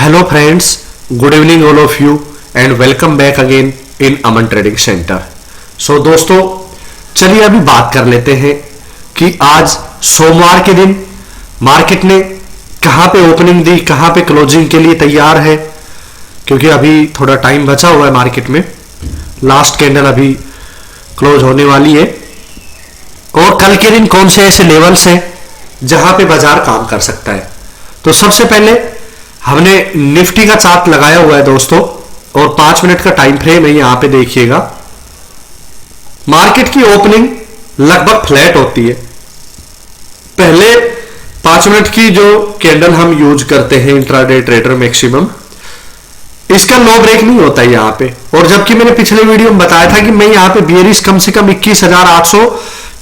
Hello friends, good evening all of you and welcome back again in Aman Trading Center. So दोस्तों चलिए अभी बात कर लेते हैं कि आज सोमवार के दिन मार्केट ने कहां पे ओपनिंग दी, कहां पे क्लोजिंग के लिए तैयार है, क्योंकि अभी थोड़ा टाइम बचा हुआ है मार्केट में। लास्ट कैंडल अभी क्लोज होने वाली है और कल के दिन कौन से ऐसे लेवल्स हैं जहां पे बाजार काम कर सकता है। तो सबसे पहले हमने निफ्टी का चार्ट लगाया हुआ है दोस्तों और 5 मिनट का टाइम फ्रेम है, यहां पे देखिएगा। मार्केट की ओपनिंग लगभग फ्लैट होती है। पहले 5 मिनट की जो कैंडल हम यूज करते हैं इंट्राडे ट्रेडर मैक्सिमम, इसका लो ब्रेक नहीं होता है यहां पे। और जबकि मैंने पिछले वीडियो में बताया था कि मैं यहां पे बियरिश कम से कम 21,800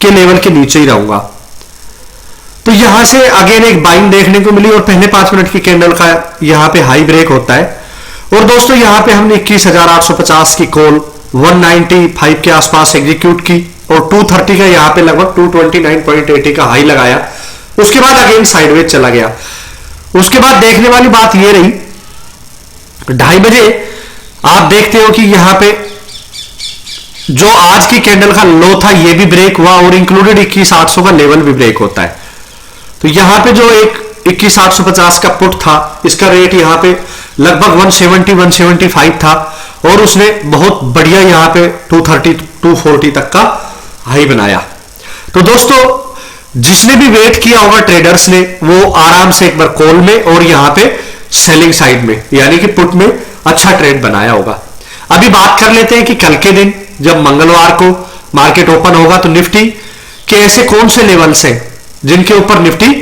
के लेवल के नीचे ही रहूंगा। तो यहां से अगेन एक बाइंग देखने को मिली और पहले 5 मिनट की कैंडल का यहां पे हाई ब्रेक होता है। और दोस्तों यहां पे हमने 21,850 की कॉल 195 के आसपास एग्जीक्यूट की और 230 का यहां पे लगभग 229.80 का हाई लगाया। उसके बाद अगेन साइडवेज चला गया। उसके बाद देखने वाली बात यह रही, 2:30 बजे आप देखते हो कि यहां पे जो आज की कैंडल का लो था यह भी ब्रेक हुआ और इंक्लूडेड 21,800 का लेवल भी ब्रेक होता है। तो यहां पे जो एक 21,850 का पुट था, इसका रेट यहां पे लगभग 170-175 था और उसने बहुत बढ़िया यहां पे 230-240 तक का हाई बनाया। तो दोस्तों जिसने भी वेट किया होगा ट्रेडर्स ने, वो आराम से एक बार कॉल में और यहां पे सेलिंग साइड में यानी कि पुट में अच्छा ट्रेड बनाया होगा। अभी बात कर लेते हैं कि कल के दिन जब मंगलवार को मार्केट ओपन होगा तो निफ्टी के ऐसे कौन से लेवल्स हैं जिनके ऊपर निफ्टी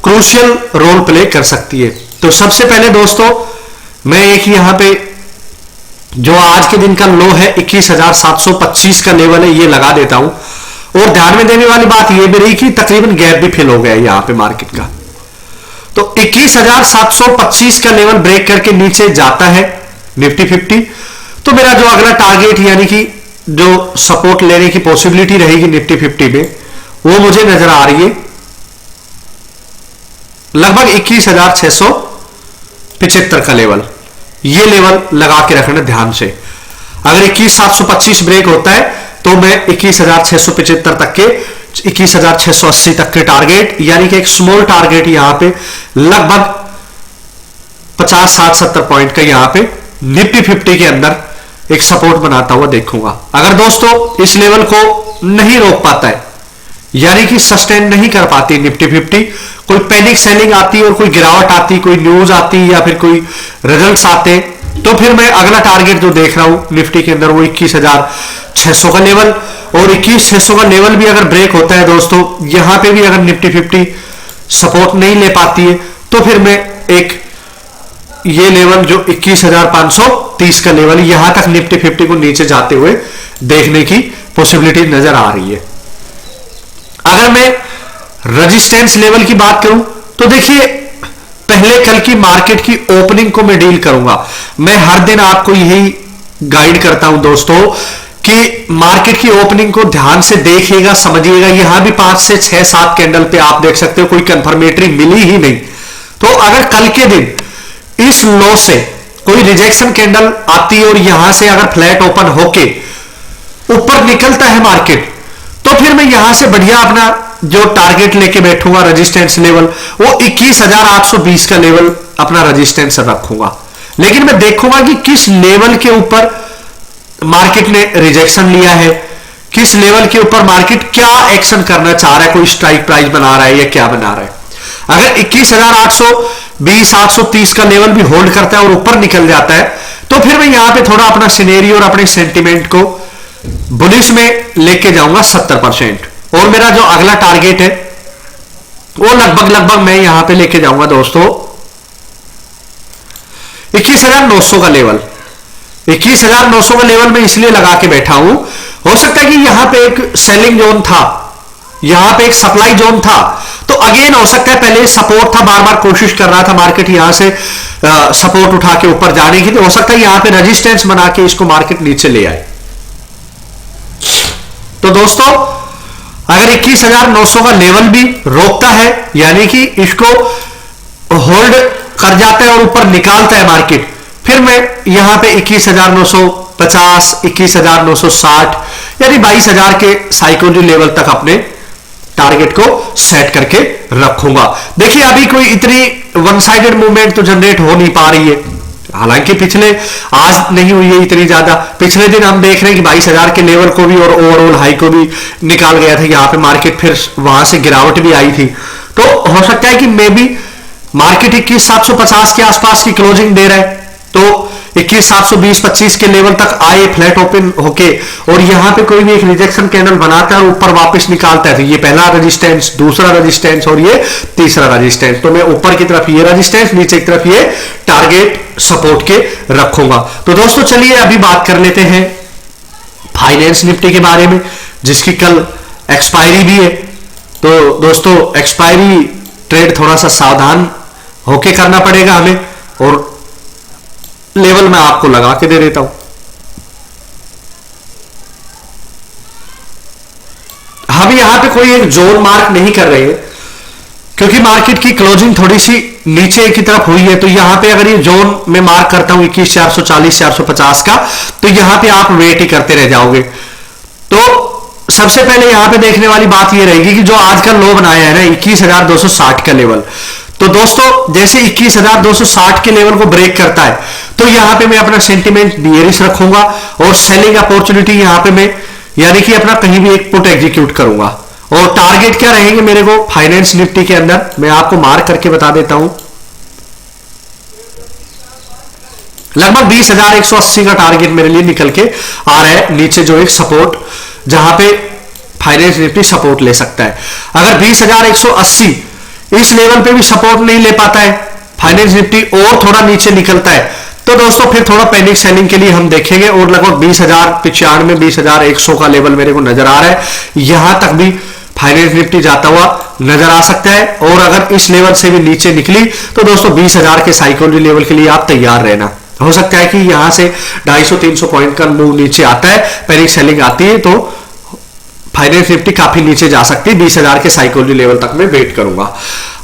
क्रूशियल रोल प्ले कर सकती है। तो सबसे पहले दोस्तों मैं एक यहां पे जो आज के दिन का लो है 21,725 का लेवल है ये लगा देता हूं। और ध्यान में देने वाली बात यह भी रही कि तकरीबन गैप भी फिल हो गया है यहां पे मार्केट का। तो 21,725 का लेवल ब्रेक करके नीचे जाता है निफ्टी 50, तो मेरा जो अगला टारगेट यानी कि जो सपोर्ट लेने की पॉसिबिलिटी रहेगी निफ्टी 50 में, वो मुझे नजर आ रही है लगभग 21,675 का लेवल। ये लेवल लगा के रखना ध्यान से। अगर 21,725 ब्रेक होता है तो मैं 21,675 तक के 21,680 तक के टारगेट यानी कि एक स्मॉल टारगेट यहां पे लगभग 50-60-70 पॉइंट का यहां पे निफ्टी 50 के अंदर एक सपोर्ट बनाता हुआ देखूंगा। अगर दोस्तों इस लेवल को नहीं रोक पाता है यानी कि सस्टेन नहीं कर पाती निफ्टी 50, कोई पैनिक सेलिंग आती और कोई गिरावट आती, कोई न्यूज आती या फिर कोई रिजल्ट्स आते, तो फिर मैं अगला टारगेट जो देख रहा हूं निफ्टी के अंदर वो 21,600 का लेवल। और 21,600 का लेवल भी अगर ब्रेक होता है दोस्तों, यहां पे भी अगर निफ्टी 50 सपोर्ट नहीं ले पाती है तो फिर मैं एक ये लेवल जो 21,530 का लेवल, यहां तक निफ्टी 50 को नीचे जाते हुए देखने की पॉसिबिलिटी नजर आ रही है। अगर मैं रेजिस्टेंस लेवल की बात करूं तो देखिए पहले कल की मार्केट की ओपनिंग को मैं डील करूंगा। मैं हर दिन आपको यही गाइड करता हूं दोस्तों कि मार्केट की ओपनिंग को ध्यान से देखिएगा, समझिएगा। यहां भी 5 से 6-7 कैंडल पे आप देख सकते हो कोई कंफर्मेटरी मिली ही नहीं। तो अगर कल के दिन इस लो से कोई रिजेक्शन कैंडल आती है और यहां से अगर फ्लैट ओपन होके ऊपर निकलता है मार्केट, तो फिर मैं यहां से बढ़िया अपना जो टारगेट लेके बैठूंगा रेजिस्टेंस लेवल, वो 21,820 का लेवल अपना रेजिस्टेंस रखूंगा। लेकिन मैं देखूंगा कि किस लेवल के ऊपर मार्केट ने रिजेक्शन लिया है, किस लेवल के ऊपर मार्केट क्या एक्शन करना चाह रहा है, कोई स्ट्राइक प्राइस बना रहा है या क्या बना रहा है। अगर 21,820 830 का लेवल भी होल्ड करता है और ऊपर निकल जाता है तो फिर मैं यहां पे थोड़ा अपना सिनेरियो और अपने सेंटिमेंट को बुलिश में लेके जाऊंगा 70%। और मेरा जो अगला टारगेट है वो लगभग मैं यहां पे लेके जाऊंगा दोस्तों 21,900 का लेवल। 21,900 का लेवल मैं इसलिए लगा के बैठा हूं, हो सकता है कि यहां पे एक सेलिंग जोन था, यहां पे एक सप्लाई जोन था, तो अगेन हो सकता है पहले सपोर्ट था, बार बार कोशिश कर रहा था मार्केट यहां से सपोर्ट उठा के ऊपर जाने की, तो हो सकता है यहां पे रेजिस्टेंस बना के इसको मार्केट नीचे ले आए। तो दोस्तों अगर 21,900 का लेवल भी रोकता है यानी कि इसको होल्ड कर जाता है और ऊपर निकालता है मार्केट, फिर मैं यहां पे 21,950, 21,960 यानी 22,000 के साइकोलॉजी लेवल तक अपने टारगेट को सेट करके रखूंगा। देखिए अभी कोई इतनी वन साइडेड मूवमेंट तो जनरेट हो नहीं पा रही है, हालांकि पिछले आज नहीं हुई है इतनी ज्यादा, पिछले दिन हम देख रहे हैं कि 22,000 के लेवल को भी और ओवरऑल हाई को भी निकाल गया था, यहां पे मार्केट फिर वहां से गिरावट भी आई थी। तो हो सकता है कि मे बी मार्केट 21,750 के आसपास की क्लोजिंग दे रहा है, तो 21,720-25 के लेवल तक आए फ्लैट ओपन होके और यहां पे कोई भी एक रिजेक्शन कैंडल बनाता है और ऊपर वापस निकालता है, तो ये पहला रेजिस्टेंस, दूसरा रेजिस्टेंस और ये तीसरा रेजिस्टेंस, तो मैं ऊपर की तरफ ये रेजिस्टेंस, नीचे की तरफ ये टारगेट सपोर्ट के रखूंगा। तो दोस्तों चलिए अभी बात कर लेते हैं फाइनेंस निफ्टी के बारे में, जिसकी कल एक्सपायरी भी है। तो दोस्तों एक्सपायरी ट्रेड थोड़ा सा सावधान होके करना पड़ेगा हमें, और लेवल मैं आपको लगा के दे देता हूं। हम यहां पे कोई एक जोन मार्क नहीं कर रहे हैं, क्योंकि मार्केट की क्लोजिंग थोड़ी सी नीचे की तरफ हुई है, तो यहां पे अगर ये जोन में मार्क करता हूं 21,440, 450 का, तो यहां पे आप वेट ही करते रह जाओगे। तो सबसे पहले यहां पे देखने वाली बात ये रहेगी कि जो आज का लो बनाया है ना 21,260 का लेवल, तो दोस्तों जैसे 21,260 के लेवल को ब्रेक करता है, तो यहां पे मैं अपना सेंटीमेंट बियरिश रखूंगा और सेलिंग अपॉर्चुनिटी यहां पे मैं यानी कि अपना कहीं भी एक पुट एग्जीक्यूट करूंगा। और टारगेट क्या रहेंगे मेरे को फाइनेंस निफ्टी के अंदर, मैं आपको मार्क करके बता देता हूं, लगभग 20,180 का टारगेट मेरे लिए निकल के आ रहा है। नीचे जो एक सपोर्ट जहां पे फाइनेंस निफ्टी सपोर्ट ले सकता है, अगर 20,180 इस लेवल पे भी सपोर्ट नहीं ले पाता है फाइनेंस निफ्टी और थोड़ा नीचे निकलता है, तो दोस्तों फिर थोड़ा पैनिक सेलिंग के लिए हम देखेंगे, और लगभग 20,095, 20,100 का लेवल मेरे को नजर आ रहा है, यहां तक भी फाइनेंस निफ्टी जाता हुआ नजर आ सकता है। और अगर इस लेवल से भी नीचे निकली तो दोस्तों 20,000 के साइकोलॉजी लेवल के लिए आप तैयार रहना। हो सकता है कि यहां से 250-300 पॉइंट का मूव नीचे आता है, पैनिक सेलिंग आती है, तो फाइनेंस निफ्टी काफी नीचे जा सकती है, 20,000 के साइकोलॉजी लेवल तक मैं वेट करूंगा।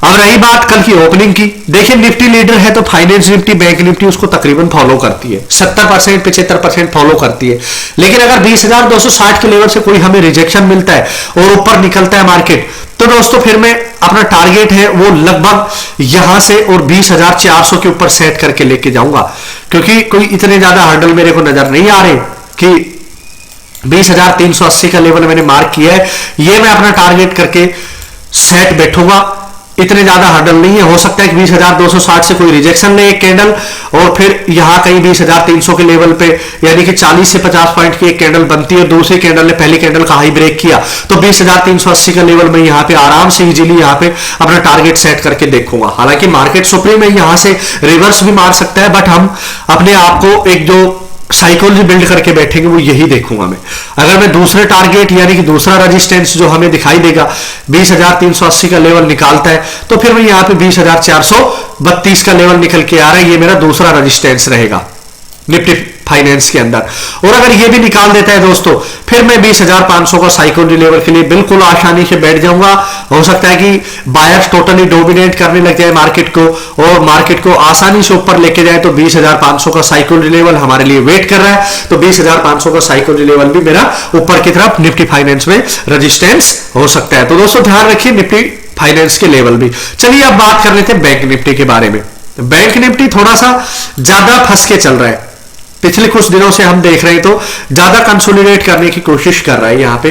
अब रही बात कल की ओपनिंग की, देखिए निफ्टी लीडर है तो फाइनेंस निफ्टी, बैंक निफ्टी उसको तकरीबन फॉलो करती है, 70% 75% फॉलो करती है। लेकिन अगर 20,260 के लेवल से कोई हमें रिजेक्शन मिलता है और ऊपर निकलता है मार्केट, तो दोस्तों फिर मैं अपना टारगेट है वो लगभग यहां से और 20,400 के ऊपर सेट करके लेके जाऊंगा, क्योंकि कोई इतने ज्यादा हर्डल मेरे को नजर नहीं आ रहे कि 20,380 का लेवल मैंने मार्क किया है, ये मैं अपना टारगेट करके सेट बैठूंगा। इतने ज्यादा हर्डल नहीं है, हो सकता है कि 20,260 से कोई रिजेक्शन ले एक कैंडल और फिर यहां कहीं 20,300 के लेवल पे यानी कि 40 से 50 पॉइंट की एक कैंडल बनती है, दूसरी कैंडल ने पहली कैंडल का हाई ब्रेक किया, तो 20,380 का लेवल मैं यहां पे आराम से इजीली यहां पे अपना टारगेट सेट करके देखूंगा। हालांकि मार्केट सुप्रीम है, यहां से रिवर्स भी मार सकता है, बट हम अपने आप को एक जो साइकोलॉजी बिल्ड करके बैठेंगे वो यही देखूंगा मैं। अगर मैं दूसरे टारगेट यानी कि दूसरा रेजिस्टेंस जो हमें दिखाई देगा 20,380 का लेवल निकालता है, तो फिर मैं यहां पे 20,432 का लेवल निकल के आ रहा है, ये मेरा दूसरा रेजिस्टेंस रहेगा निफ्टी फाइनेंस के अंदर। और अगर ये भी निकाल देता है दोस्तों, फिर मैं 20,500 का साइकोलॉजी लेवल के लिए बिल्कुल आसानी से बैठ जाऊंगा। हो सकता है कि बायर्स टोटली डोमिनेट करने लग जाए मार्केट को और मार्केट को आसानी से ऊपर लेके जाए, तो 20,500 का साइकोलॉजी लेवल हमारे लिए वेट कर रहा है, तो 20,500 का साइकोलॉजी लेवल भी मेरा ऊपर की तरफ निफ्टी फाइनेंस में रेजिस्टेंस हो सकता है। तो दोस्तों ध्यान रखिए निफ्टी फाइनेंस के लेवल भी। चलिए अब बात कर लेते हैं बैंक निफ्टी के बारे में। बैंक निफ्टी थोड़ा सा ज्यादा फंस के चल रहा है, पिछले कुछ दिनों से हम देख रहे हैं, तो ज्यादा कंसोलिडेट करने की कोशिश कर रहा है यहां पे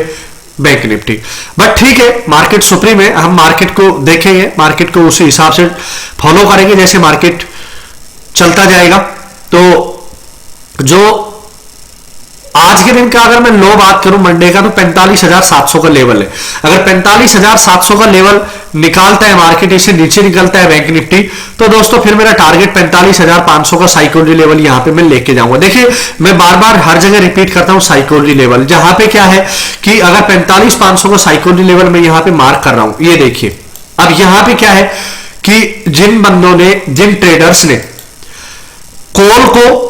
बैंक निफ्टी। बट ठीक है, मार्केट सुप्रीम है, हम मार्केट को देखेंगे, मार्केट को उसी हिसाब से फॉलो करेंगे जैसे मार्केट चलता जाएगा। तो जो आज के दिन का अगर मैं लो बात करूं मंडे का, तो 45,700 का लेवल है। अगर 45,700 का लेवल निकालता है मार्केट, इससे नीचे निकलता है बैंक निफ्टी, तो दोस्तों फिर मेरा टारगेट 45,500 का साइकोलॉजी लेवल यहां पे मैं लेके जाऊंगा। देखिए मैं बार बार हर जगह रिपीट करता हूं साइकोलॉजी लेवल, जहां पे क्या है कि अगर 45,500 का साइकोलॉजी लेवल मैं यहां पे मार्क कर रहा हूं, ये देखिए। अब यहां पे क्या है कि जिन बंदों ने, जिन ट्रेडर्स ने कॉल को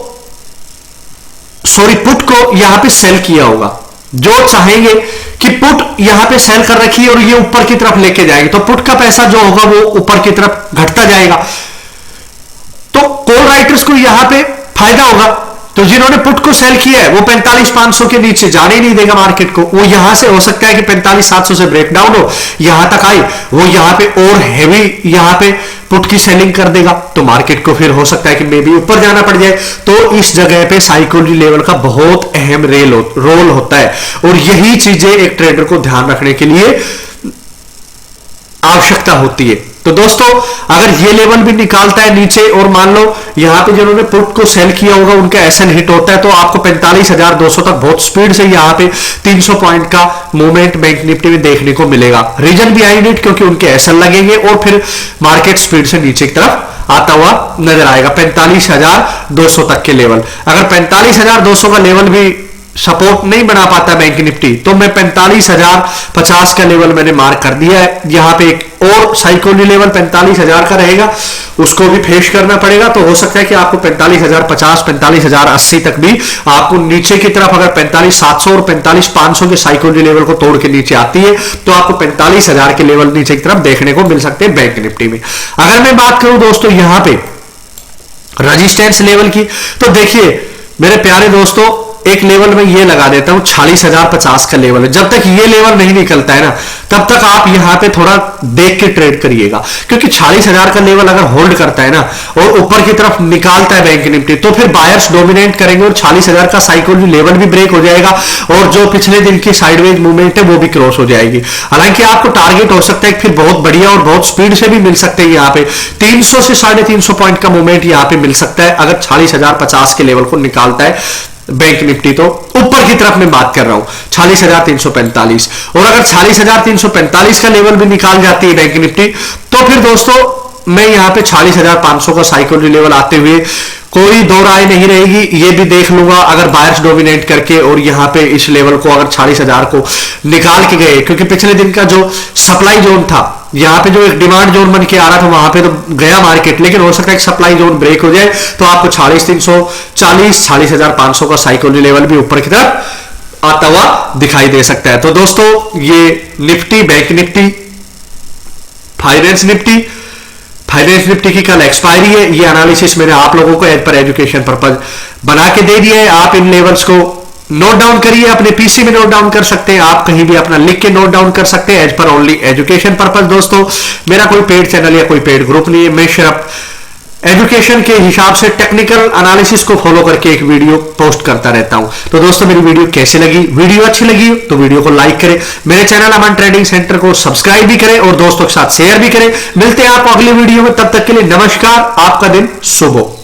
पुट को यहां पे सेल किया होगा, जो चाहेंगे कि पुट यहां पे सेल कर रखी है और ये ऊपर की तरफ लेके जाएंगे, तो पुट का पैसा जो होगा वो ऊपर की तरफ घटता जाएगा। ट्रेडर्स को यहां पे फायदा होगा। तो जिन्होंने पुट को सेल किया है वो 45,500 के नीचे जाने ही नहीं देगा मार्केट को। वो यहां से हो सकता है कि 45,700 से ब्रेकडाउन हो, यहां तक आई, वो यहां पे और हैवी यहां पे पुट की सेलिंग कर देगा, तो मार्केट को फिर हो सकता है कि मे बी ऊपर जाना पड़ जाए। तो इस जगह पे साइकोलॉजी लेवल का बहुत अहम रोल होता है, और यही चीजें एक ट्रेडर को ध्यान रखने के लिए आवश्यकता होती है। तो दोस्तों अगर ये लेवल भी निकालता है नीचे, और मान लो यहां पे जिन्होंने पुट को सेल किया होगा उनका एसएल हिट होता है, तो आपको 45,200 तक बहुत स्पीड से यहां पे 300 पॉइंट का मूवमेंट बैंक निफ्टी में देखने को मिलेगा। रीजन भी आई नीट क्योंकि उनके एसएल लगेंगे और फिर मार्केट स्पीड से नीचे की तरफ आता हुआ नजर आएगा 45,200 तक के लेवल। अगर 45,200 का लेवल भी सपोर्ट नहीं बना पाता बैंक निफ्टी, तो मैं 45,050 का लेवल मैंने मार्क कर दिया है। यहां पे एक और साइकोलॉजी लेवल 45,000 का रहेगा, उसको भी फेस करना पड़ेगा। तो हो सकता है कि आपको 45,050, 45,080 तक भी आपको नीचे की तरफ, अगर 45,700 और 45,500 के साइकोलॉजी लेवल को तोड़ के नीचे आती है, तो आपको 45,000 के लेवल नीचे की तरफ देखने को मिल सकते हैं बैंक निफ्टी में। अगर मैं बात करूं दोस्तों यहां पे रेजिस्टेंस लेवल की, तो देखिए मेरे प्यारे दोस्तों, एक लेवल में ये लगा देता हूं 46,050 का लेवल है। जब तक ये लेवल नहीं निकलता है ना, तब तक आप यहां पे थोड़ा देख के ट्रेड करिएगा, क्योंकि 46,000 का लेवल अगर होल्ड करता है ना और ऊपर की तरफ निकालता है बैंक निफ्टी, तो फिर बायर्स डोमिनेट करेंगे और 46,000 का साइकोलॉजी लेवल भी ब्रेक हो जाएगा, और जो पिछले दिन की साइडवेज मूवमेंट है वो भी क्रॉस हो जाएगी। हालांकि आपको टारगेट हो सकता है फिर बहुत बढ़िया और बहुत स्पीड से भी मिल सकते हैं, यहाँ पे 300 से 350 पॉइंट का मूवमेंट यहाँ पे मिल सकता है अगर 46,050 के लेवल को निकालता है बैंक निफ्टी। तो ऊपर की तरफ मैं बात कर रहा हूं 46,345, और अगर 46,345 का लेवल भी निकाल जाती है बैंक निफ्टी, तो फिर दोस्तों मैं यहां पे 46,500 का साइकोलॉजी लेवल आते हुए कोई दो राय नहीं रहेगी, ये भी देख लूंगा अगर बायर्स डोमिनेट करके और यहां पे इस लेवल को अगर 46,000 को निकाल के गए, क्योंकि पिछले दिन का जो सप्लाई जोन था, यहां पे जो एक डिमांड जोन बन के आ रहा था वहां पे तो गया मार्केट, लेकिन हो सकता है कि सप्लाई जोन ब्रेक हो जाए, तो आपको 46,340, 46,500 का साइकोलॉजी लेवल भी ऊपर की तरफ आता हुआ दिखाई दे सकता है। तो दोस्तों ये Nifty, bank Nifty, finance Nifty की कल एक्सपायरी है। ये एनालिसिस मैंने आप लोगों को एज पर एजुकेशन पर्पज बना के दे दिया है। आप इन लेवल्स को नोट डाउन करिए, अपने पीसी में नोट डाउन कर सकते हैं, आप कहीं भी अपना लिख के नोट डाउन कर सकते हैं, as per only education purpose. दोस्तों मेरा कोई पेड चैनल या कोई पेड ग्रुप नहीं है, मैं सिर्फ एजुकेशन के हिसाब से टेक्निकल एनालिसिस को फॉलो करके एक वीडियो पोस्ट करता रहता हूं। तो दोस्तों मेरी वीडियो कैसे लगी, वीडियो अच्छी लगी तो वीडियो को लाइक करें, मेरे चैनल अमन ट्रेडिंग सेंटर को सब्सक्राइब भी करें और दोस्तों के साथ शेयर भी करें। मिलते हैं आपको अगली वीडियो में, तब तक के लिए नमस्कार, आपका दिन शुभ हो।